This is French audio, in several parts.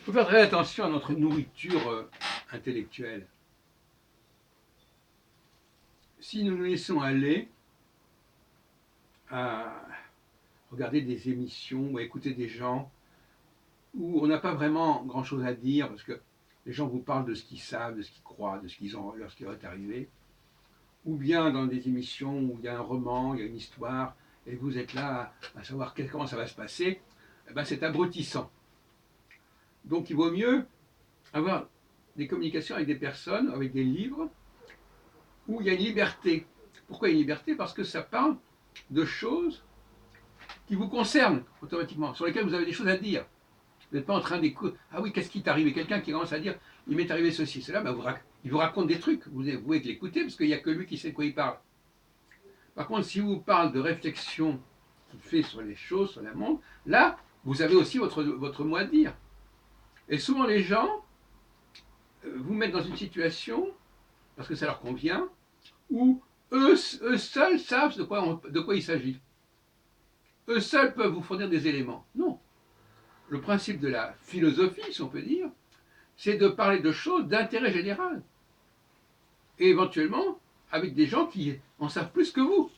faut faire très attention à notre nourriture intellectuelle. Si nous nous laissons aller à regarder des émissions ou à écouter des gens où on n'a pas vraiment grand-chose à dire, parce que les gens vous parlent de ce qu'ils savent, de ce qu'ils croient, de ce qu'ils ont, leur ce qui leur est arrivé, ou bien dans des émissions où il y a un roman, il y a une histoire, et vous êtes là à savoir comment ça va se passer, eh ben c'est abrutissant. Donc il vaut mieux avoir des communications avec des personnes, avec des livres, où il y a une liberté. Pourquoi une liberté? Parce que ça parle de choses qui vous concernent automatiquement, sur lesquelles vous avez des choses à dire. Vous n'êtes pas en train d'écouter. Ah oui, qu'est-ce qui t'est arrivé? Quelqu'un qui commence à dire, il m'est arrivé ceci, cela, ben il vous raconte des trucs. Vous pouvez l'écouter parce qu'il n'y a que lui qui sait de quoi il parle. Par contre, si vous parle de réflexion qu'il fait sur les choses, sur le monde, là, vous avez aussi votre mot à dire. Et souvent, les gens vous mettent dans une situation, parce que ça leur convient, où eux seuls savent de quoi il s'agit. Eux seuls peuvent vous fournir des éléments. Non. Le principe de la philosophie, si on peut dire, c'est de parler de choses d'intérêt général. Et éventuellement, avec des gens qui en savent plus que vous.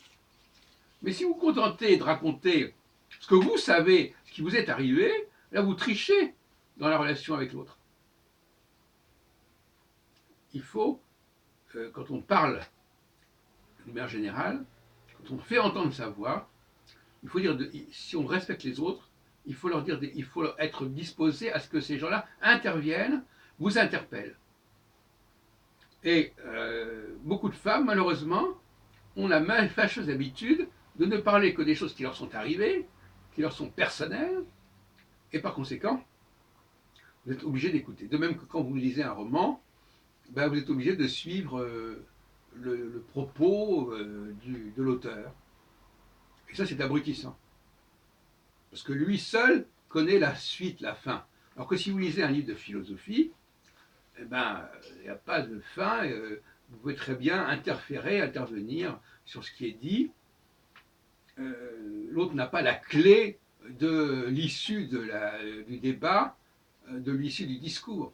Mais si vous vous contentez de raconter ce que vous savez, ce qui vous est arrivé, là vous trichez dans la relation avec l'autre. Il faut, quand on parle de manière générale, quand on fait entendre sa voix, il faut dire, si on respecte les autres, il faut leur dire, il faut être disposé à ce que ces gens-là interviennent, vous interpellent. Et beaucoup de femmes, malheureusement, ont la fâcheuse habitude de ne parler que des choses qui leur sont arrivées, qui leur sont personnelles, et par conséquent, vous êtes obligé d'écouter. De même que quand vous lisez un roman, ben vous êtes obligé de suivre le propos de l'auteur. Et ça, c'est abrutissant. Parce que lui seul connaît la suite, la fin. Alors que si vous lisez un livre de philosophie, eh ben, il n'y a pas de fin. Vous pouvez très bien intervenir sur ce qui est dit. L'autre n'a pas la clé de l'issue du débat, de l'issue du discours.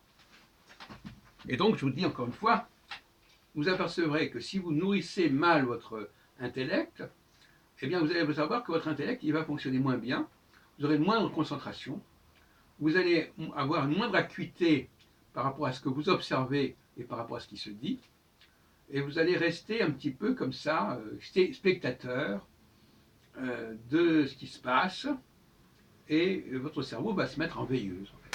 Et donc, je vous dis encore une fois, vous apercevrez que si vous nourrissez mal votre intellect, eh bien, vous allez savoir que votre intellect il va fonctionner moins bien, vous aurez une moindre concentration, vous allez avoir une moindre acuité par rapport à ce que vous observez et par rapport à ce qui se dit, et vous allez rester un petit peu comme ça, spectateur de ce qui se passe, et votre cerveau va se mettre en veilleuse. En fait.